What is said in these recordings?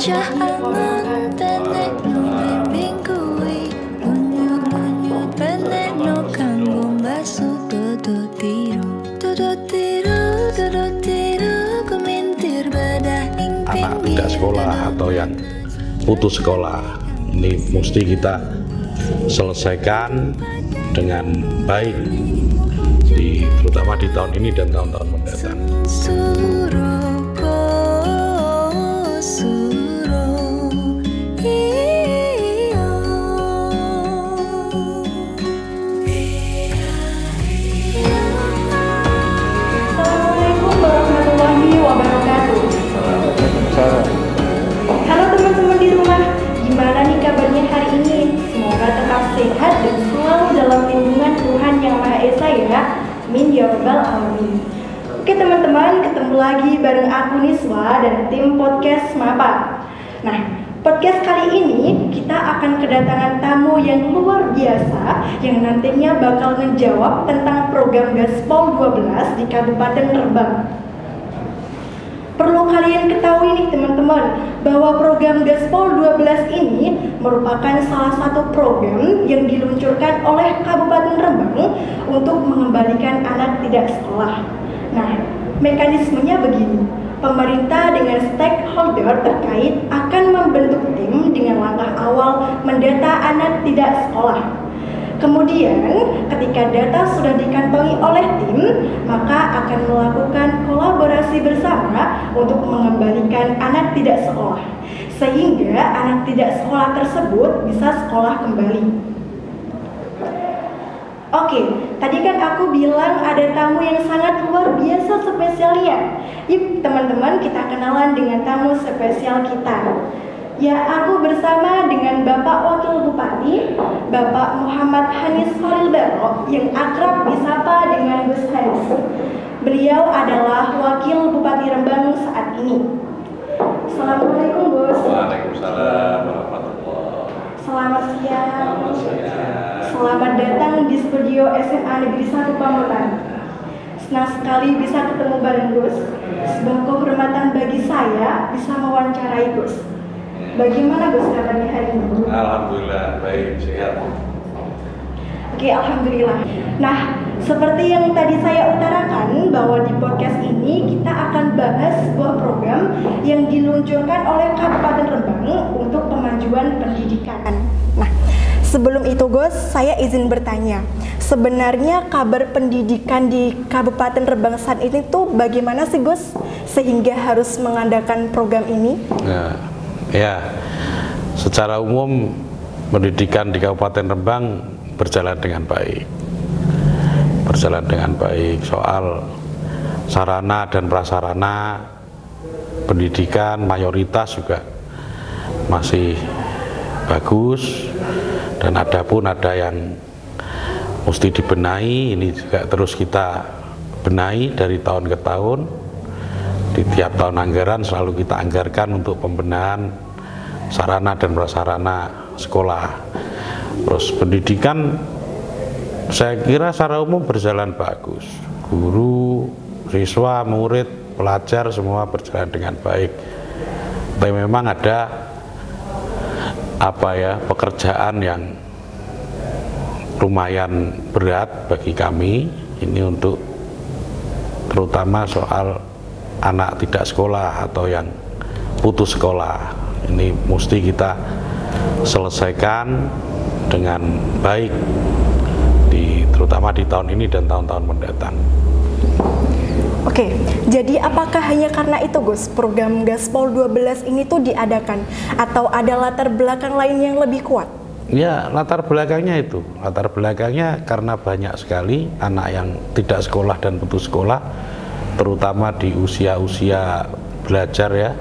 Anak tidak sekolah atau yang putus sekolah ini mesti kita selesaikan dengan baik, terutama di tahun ini dan tahun-tahun mendatang. Assalamualaikum warahmatullahi wabarakatuh. Halo teman-teman di rumah, gimana nih kabarnya hari ini? Semoga tetap sehat dan selalu dalam lindungan Tuhan Yang Maha Esa ya. Amin ya rabbal alamin. Oke teman-teman, ketemu lagi bareng aku Niswa dan tim podcast Mapa. Nah, podcast kali ini kita akan kedatangan tamu yang luar biasa yang nantinya bakal menjawab tentang program Gaspol 12 di Kabupaten Rembang. Perlu kalian ketahui nih teman-teman, bahwa program Gaspol 12 ini merupakan salah satu program yang diluncurkan oleh Kabupaten Rembang untuk mengembalikan anak tidak sekolah. Nah, mekanismenya begini. Pemerintah dengan stakeholder terkait akan membentuk tim dengan langkah awal mendata anak tidak sekolah. Kemudian, ketika data sudah dikantongi oleh tim, maka akan melakukan kolaborasi bersama untuk mengembalikan anak tidak sekolah, sehingga anak tidak sekolah tersebut bisa sekolah kembali. Oke, tadi kan aku bilang ada tamu yang sangat luar biasa spesialnya. Yuk teman-teman, kita kenalan dengan tamu spesial kita. Ya, aku bersama dengan Bapak Wakil Bupati, Bapak Muhammad Hanis Khalil Baro, yang akrab disapa dengan Gus Hanis. Beliau adalah Wakil Bupati Rembang saat ini. Assalamualaikum Gus. Waalaikumsalam warahmatullahi. Selamat siang. Selamat siang. Selamat datang di studio SMA Negeri 1 Pamutan. Senang sekali bisa ketemu bareng Gus. Sebuah kehormatan bagi saya bisa mewawancarai Gus. Bagaimana Gus kabarnya hari ini? Alhamdulillah baik, sehat. Oke, alhamdulillah. Nah, seperti yang tadi saya utarakan bahwa di podcast ini kita akan bahas sebuah program yang diluncurkan oleh Kabupaten Rembang untuk pemajuan pendidikan. Nah, sebelum itu Gus, saya izin bertanya. Sebenarnya kabar pendidikan di Kabupaten Rembang saat ini tuh bagaimana sih Gus sehingga harus mengadakan program ini? Ya, secara umum pendidikan di Kabupaten Rembang berjalan dengan baik. Berjalan dengan baik. Soal sarana dan prasarana pendidikan mayoritas juga masih bagus, dan ada yang mesti dibenahi. Ini juga terus kita benahi dari tahun ke tahun. Di tiap tahun anggaran selalu kita anggarkan untuk pembenahan sarana dan prasarana sekolah. Terus pendidikan saya kira secara umum berjalan bagus. Guru, siswa, murid, pelajar semua berjalan dengan baik. Tapi memang ada pekerjaan yang lumayan berat bagi kami ini, untuk terutama soal anak tidak sekolah atau yang putus sekolah. Ini mesti kita selesaikan dengan baik, terutama di tahun ini dan tahun-tahun mendatang. Oke, jadi apakah hanya karena itu Gus program Gaspol 12 ini tuh diadakan atau ada latar belakang lain yang lebih kuat? Ya, latar belakangnya itu. Latar belakangnya karena banyak sekali anak yang tidak sekolah dan putus sekolah, terutama di usia-usia belajar ya,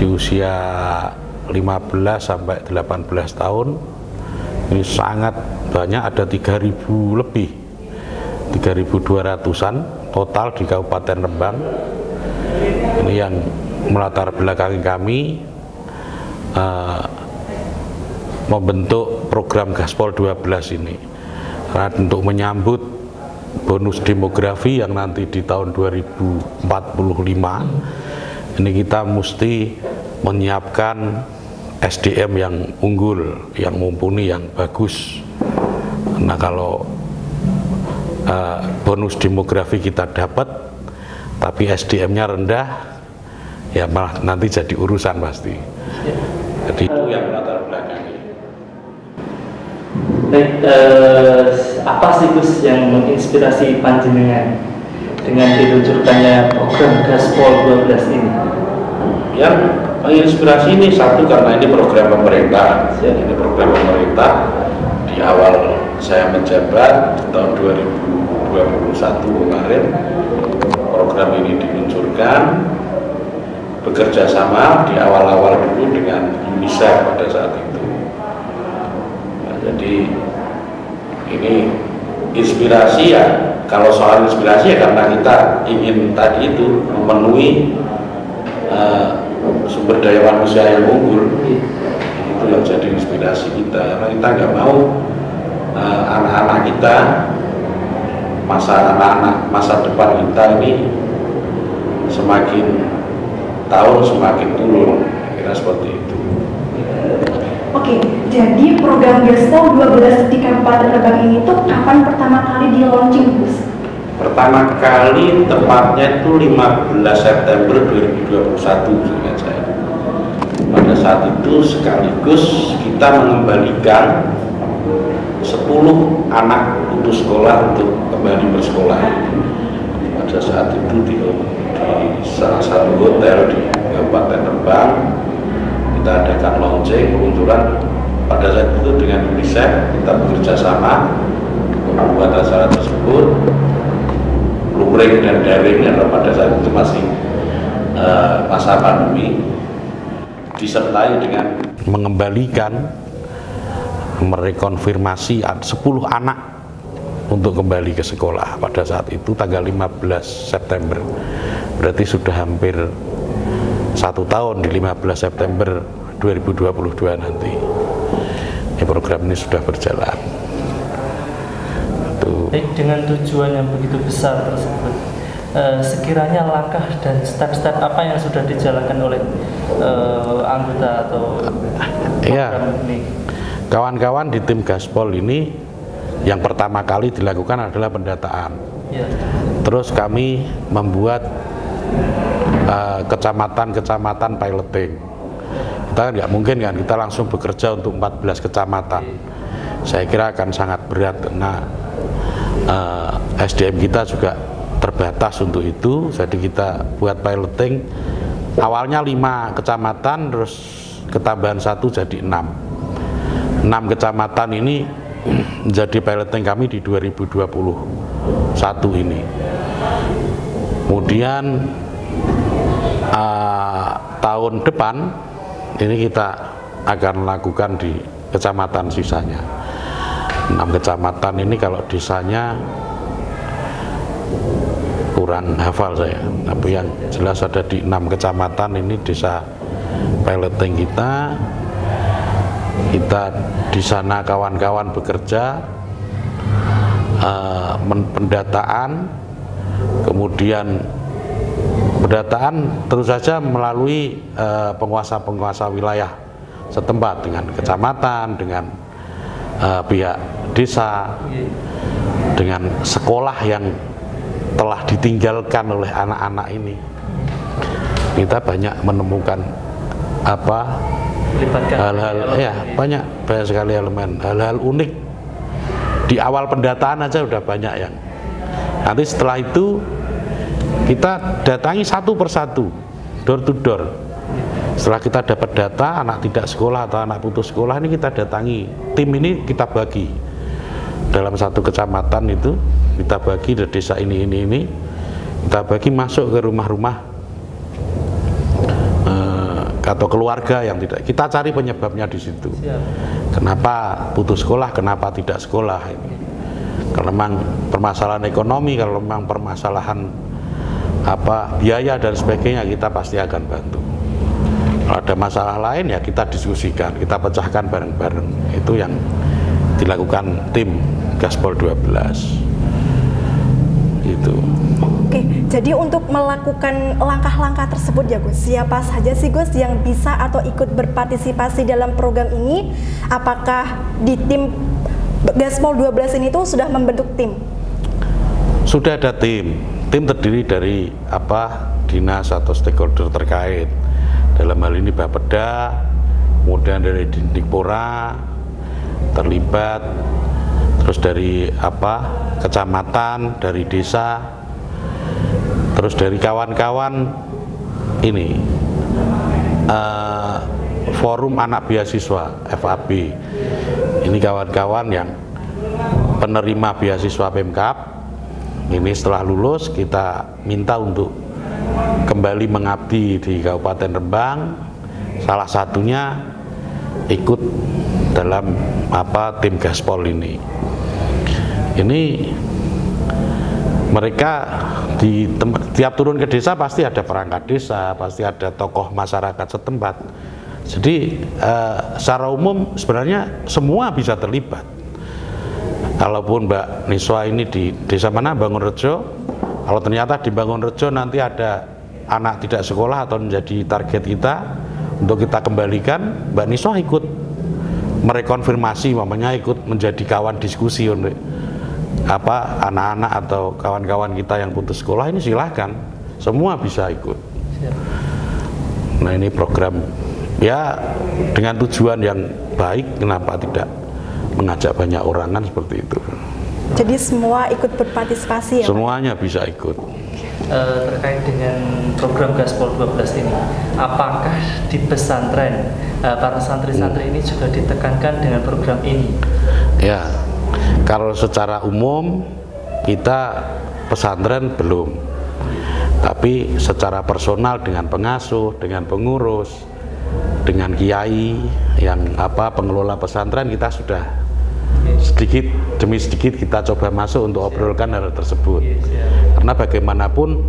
di usia 15 sampai 18 tahun. Ini sangat banyak, ada 3.000 lebih, 3.200-an total di Kabupaten Rembang. Ini yang melatar belakangi kami membentuk program Gaspol 12 ini, karena untuk menyambut bonus demografi yang nanti di tahun 2045 ini kita mesti menyiapkan SDM yang unggul, yang mumpuni, yang bagus. Nah, kalau bonus demografi kita dapat, tapi SDM-nya rendah, ya malah nanti jadi urusan pasti. Jadi itu yang latar belakangnya. Baik, apa sih Gus yang menginspirasi panjenengan dengan diluncurkannya program Gaspol 12 ini? Yang menginspirasi ini satu karena ini program pemerintah. Ini program pemerintah di awal saya menjabat tahun 2021 kemarin, program ini diluncurkan, bekerja sama di awal-awal dulu dengan UNICEF pada saat itu. Nah, jadi ini inspirasi ya, kalau soal inspirasi ya karena kita ingin tadi itu memenuhi sumber daya manusia yang unggul, itu yang jadi inspirasi kita. Karena kita nggak mau anak-anak kita, masa depan kita ini semakin tahun semakin turun, kira seperti itu. Oke, jadi program Gaspol 12 di Kabupaten Rembang ini tuh kapan pertama kali di launching, Gus? Pertama kali tepatnya itu 15 September 2021 seingat saya. Pada saat itu sekaligus kita mengembalikan 10 anak putus sekolah untuk kembali bersekolah. Pada saat itu di salah satu hotel di Kabupaten Rembang kita adakan launching peluncuran. Pada saat itu dengan UNICEF kita bekerja sama membuat acara tersebut, luring dan daring, karena pada saat itu masih masa pandemi, disertai dengan mengembalikan, merekonfirmasi 10 anak untuk kembali ke sekolah pada saat itu tanggal 15 September. Berarti sudah hampir 1 tahun di 15 September 2022 nanti. Program ini sudah berjalan. Baik, dengan tujuan yang begitu besar tersebut, sekiranya langkah dan step-step apa yang sudah dijalankan oleh anggota atau program ini? Kawan-kawan di tim Gaspol ini yang pertama kali dilakukan adalah pendataan. Ya. Terus kami membuat kecamatan-kecamatan piloting. Kita nggak mungkin kan kita langsung bekerja untuk 14 kecamatan. Saya kira akan sangat berat karena SDM kita juga terbatas untuk itu. Jadi kita buat piloting. Awalnya 5 kecamatan, terus ketambahan 1 jadi 6 kecamatan ini menjadi piloting kami di 2021 ini. Kemudian tahun depan ini kita akan lakukan di kecamatan sisanya. 6 kecamatan ini kalau desanya kurang hafal saya, tapi yang jelas ada di 6 kecamatan ini desa piloting kita. Kita di sana kawan-kawan bekerja, pendataan, kemudian pendataan terus saja melalui penguasa-penguasa wilayah setempat dengan kecamatan, dengan pihak desa, dengan sekolah yang telah ditinggalkan oleh anak-anak ini. Kita banyak menemukan hal-hal ya banyak sekali elemen, hal-hal unik di awal pendataan aja udah banyak yang nanti setelah itu kita datangi satu persatu, door to door. Setelah kita dapat data anak tidak sekolah atau anak putus sekolah, ini kita datangi, tim ini kita bagi dalam satu kecamatan itu, kita bagi di desa ini kita bagi masuk ke rumah-rumah atau keluarga yang tidak, kita cari penyebabnya di situ. Kenapa putus sekolah, kenapa tidak sekolah ini? Kalau memang permasalahan ekonomi, kalau memang permasalahan biaya dan sebagainya, kita pasti akan bantu. Kalau ada masalah lain ya kita diskusikan, kita pecahkan bareng-bareng. Itu yang dilakukan tim Gaspol 12. Gitu. Oke, Jadi untuk melakukan langkah-langkah tersebut ya Gus, siapa saja sih Gus yang bisa atau ikut berpartisipasi dalam program ini? Apakah di tim Gaspol 12 ini tuh sudah membentuk tim? Sudah ada tim terdiri dari dinas atau stakeholder terkait. Dalam hal ini Bapeda, kemudian dari Dindikpora terlibat, terus dari kecamatan, dari desa, terus dari kawan-kawan ini forum anak beasiswa FAB. Ini kawan-kawan yang penerima beasiswa Pemkab. Ini setelah lulus kita minta untuk kembali mengabdi di Kabupaten Rembang. Salah satunya ikut dalam tim Gaspol ini. Ini mereka tiap turun ke desa pasti ada perangkat desa, pasti ada tokoh masyarakat setempat. Jadi secara umum sebenarnya semua bisa terlibat. Kalaupun Mbak Niswa ini di desa mana, Bangunrejo, kalau ternyata di Bangunrejo nanti ada anak tidak sekolah atau menjadi target kita untuk kita kembalikan, Mbak Niswa ikut merekonfirmasi, ikut menjadi kawan diskusi untuk anak-anak atau kawan-kawan kita yang putus sekolah ini, silahkan, semua bisa ikut. Nah ini program ya dengan tujuan yang baik, kenapa tidak mengajak banyak orang, kan seperti itu. Jadi semua ikut berpartisipasi ya? Semuanya bisa ikut. Terkait dengan program Gaspol 12 ini, apakah di pesantren para santri-santri ini juga ditekankan dengan program ini? Ya, kalau secara umum kita pesantren belum, tapi secara personal dengan pengasuh, dengan pengurus, dengan kiai yang pengelola pesantren, kita sudah sedikit demi sedikit kita coba masuk untuk obrolkan hal tersebut. Karena bagaimanapun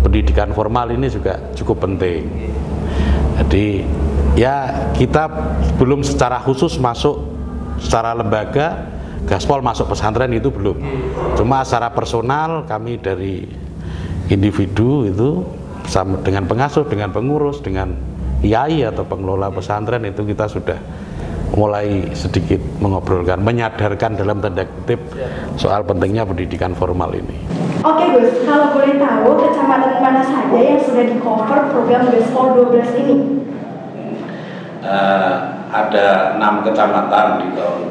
pendidikan formal ini juga cukup penting. Jadi ya kita belum secara khusus masuk secara lembaga Gaspol masuk pesantren, itu belum. Cuma secara personal kami dari individu itu sama dengan pengasuh, dengan pengurus, dengan kiai atau pengelola pesantren itu kita sudah mulai sedikit mengobrolkan, menyadarkan dalam tanda kutip soal pentingnya pendidikan formal ini. Oke Gus, kalau boleh tahu kecamatan mana saja yang sudah di-cover program Gaspol 12 ini? Ada 6 kecamatan di tahun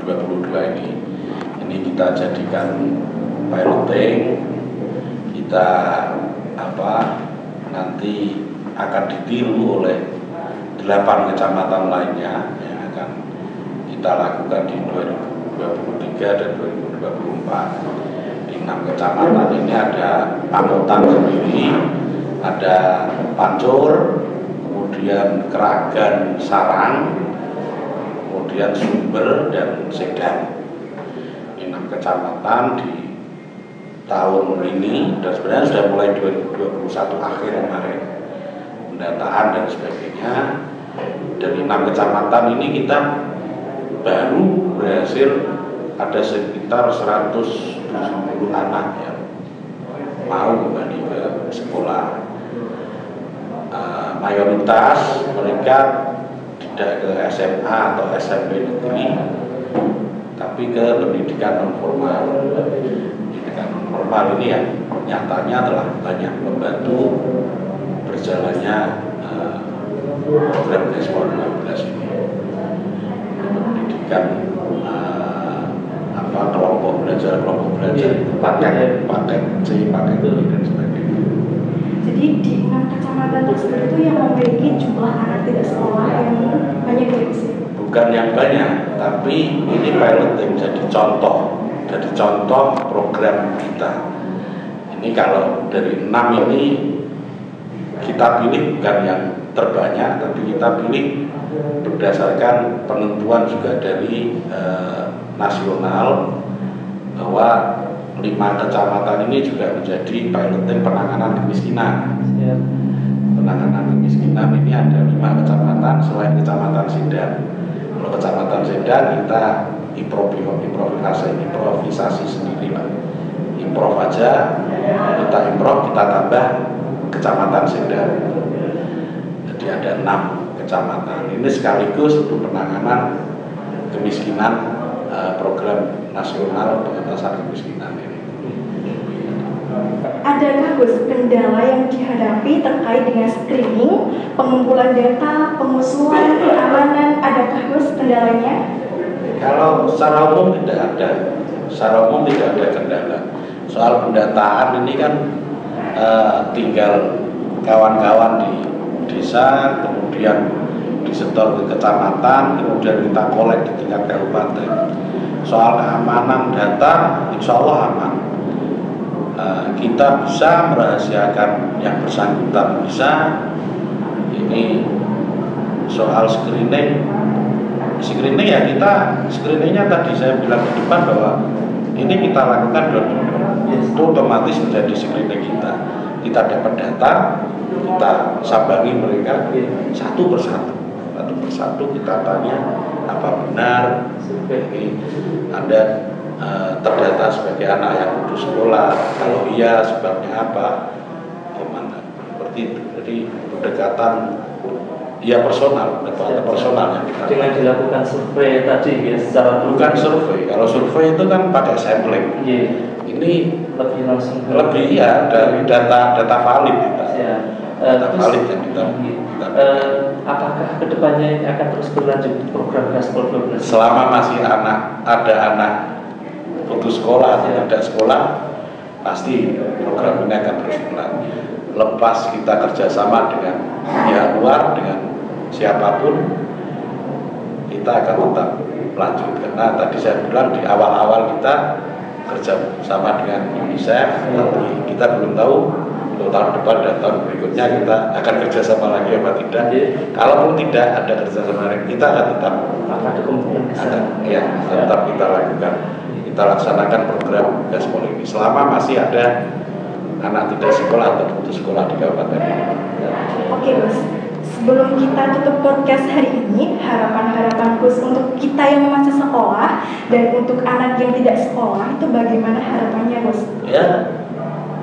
2022 ini. Ini kita jadikan piloting, kita nanti akan ditiru oleh 8 kecamatan lainnya yang akan kita lakukan di 2023 dan 2024. Di 6 kecamatan ini ada Pamotan sendiri, ada Pancur, kemudian Keragan Sarang, kemudian Sumber dan Sedan. Ini 6 kecamatan di tahun ini, dan sebenarnya sudah mulai 2021 akhir kemarin pendataan dan sebagainya. Dari 6 kecamatan ini kita baru berhasil ada sekitar 170 anak yang mau kembali ke sekolah. Mayoritas mereka tidak ke SMA atau SMP negeri, tapi ke pendidikan non formal. Pendidikan non formal ini yang nyatanya telah banyak membantu berjalannya program Gaspol 12 ini. Pendidikan kelompok belajar, paket C, paket D dan sebagainya. Jadi di 6 kecamatan tersebut itu yang memiliki jumlah anak tidak sekolah yang banyak ya? Bukan yang banyak, tapi ini piloting jadi contoh program kita. Ini kalau dari 6 ini kita pilih bukan yang terbanyak, tapi kita pilih berdasarkan penentuan juga dari nasional bahwa 5 kecamatan ini juga menjadi piloting penanganan kemiskinan. Penanganan kemiskinan ini ada 5 kecamatan selain kecamatan Sedan. Kalau kecamatan Sedan kita improvisasi sendiri lah, improv aja. kita improve, kita tambah kecamatan Sendari. Jadi ada 6 kecamatan. Ini sekaligus untuk penanganan kemiskinan, program nasional pengentasan kemiskinan ini. Adakah Gus kendala yang dihadapi terkait dengan screening, pengumpulan data, pengusulan, keamanan? Adakah Gus kendalanya? Kalau secara umum tidak ada. Secara umum tidak ada kendala. Soal pendataan ini kan tinggal kawan-kawan di desa, kemudian disetor ke kecamatan, kemudian kita kolek di tingkat kabupaten. Soal keamanan data, insya Allah aman. Kita bisa merahasiakan yang bersangkutan bisa. Ini soal screening ya, kita screeningnya tadi saya bilang di depan bahwa ini kita lakukan itu otomatis menjadi screening kita. Kita dapat data, kita sambangi mereka satu persatu kita tanya apa benar ini Anda terdata sebagai anak yang putus sekolah, kalau iya sebabnya apa, kemana, seperti itu. Jadi pendekatan ya personal, pendekatan personal yang kita dengan dilakukan survei tadi ya, secara bukan survei. Kalau survei itu kan pakai sampling. Ini lebih langsung lebih ya dari data valid kita. Ya. Data valid yang kita apakah kedepannya ini akan terus berlanjut program Gaspol 12? Selama masih ada anak putus sekolah atau tidak sekolah, pasti program ini akan terus berlanjut. Lepas kita kerjasama dengan pihak luar, dengan siapapun, kita akan tetap lanjut. Karena tadi saya bilang di awal-awal kita kerja sama dengan UNICEF, nanti kita belum tahu untuk tahun depan dan tahun berikutnya kita akan kerjasama lagi apa tidak. Kalaupun tidak ada kerjasama lagi, kita akan tetap tetap kita lakukan, kita laksanakan program Gaspol ini selama masih ada anak tidak sekolah atau putus sekolah di kabupaten ini. Oke Gus, sebelum kita tutup podcast hari ini, harapan-harapan Gus untuk kita yang masih sekolah dan untuk anak yang tidak sekolah itu bagaimana harapannya Gus? Ya,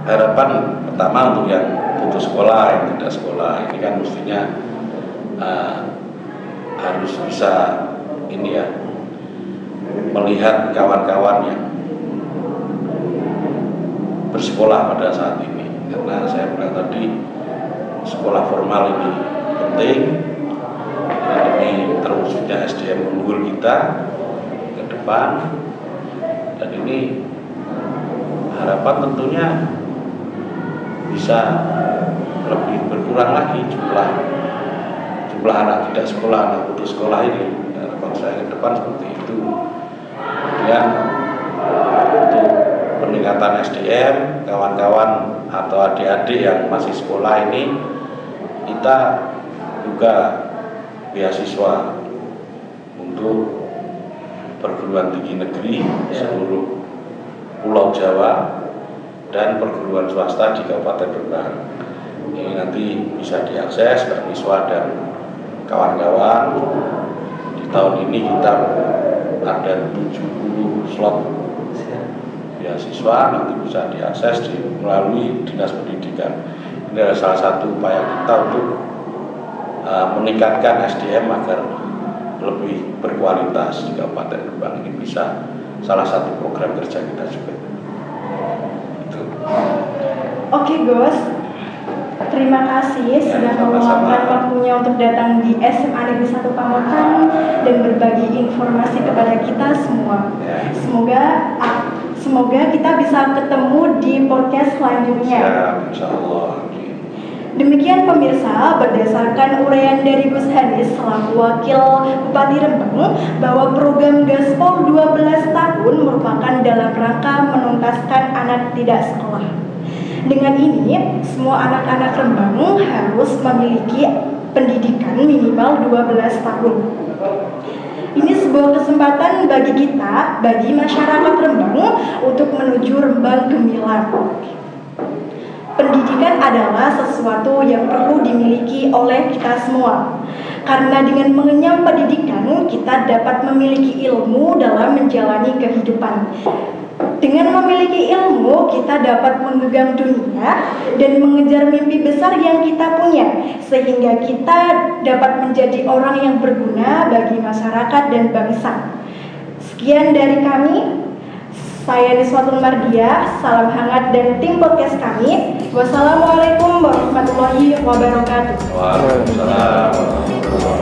harapan pertama untuk yang putus sekolah, yang tidak sekolah ini kan mestinya harus bisa ini ya, melihat kawan-kawan yang bersekolah pada saat ini. Karena saya bilang tadi sekolah formal ini penting demi terwujudnya SDM unggul kita ke depan. Dan ini harapan tentunya bisa lebih berkurang lagi jumlah anak tidak sekolah, anak putus sekolah ini. Harapan saya ke depan seperti itu. Kemudian untuk peningkatan SDM, kawan-kawan atau adik-adik yang masih sekolah ini, kita juga beasiswa untuk perguruan tinggi negeri seluruh Pulau Jawa dan perguruan swasta di Kabupaten Rembang. Ini nanti bisa diakses beasiswa dan kawan-kawan. Di tahun ini kita ada 70 slot beasiswa, nanti bisa diakses melalui Dinas Pendidikan. Ini adalah salah satu upaya kita untuk meningkatkan SDM agar lebih berkualitas di Kabupaten Rembang. Ini bisa salah satu program kerja kita juga. Itu. Oke Gus, terima kasih sudah meluangkan waktunya untuk datang di SMA Negeri 1 Pamukan dan berbagi informasi kepada kita semua. Semoga kita bisa ketemu di podcast selanjutnya. Siap, insya Allah. Demikian pemirsa, berdasarkan uraian dari Gus Hanis selaku Wakil Bupati Rembang bahwa program Gaspol 12 tahun merupakan dalam rangka menuntaskan anak tidak sekolah. Dengan ini, semua anak-anak Rembang harus memiliki pendidikan minimal 12 tahun. Ini sebuah kesempatan bagi kita, bagi masyarakat Rembang untuk menuju Rembang gemilang. Pendidikan adalah sesuatu yang perlu dimiliki oleh kita semua. Karena dengan mengenyam pendidikan, kita dapat memiliki ilmu dalam menjalani kehidupan. Dengan memiliki ilmu, kita dapat menggenggam dunia dan mengejar mimpi besar yang kita punya, sehingga kita dapat menjadi orang yang berguna bagi masyarakat dan bangsa. Sekian dari kami. Saya Niswatul Mardiah, salam hangat dan tim podcast kami. Wassalamualaikum warahmatullahi wabarakatuh. Waalaikumsalam.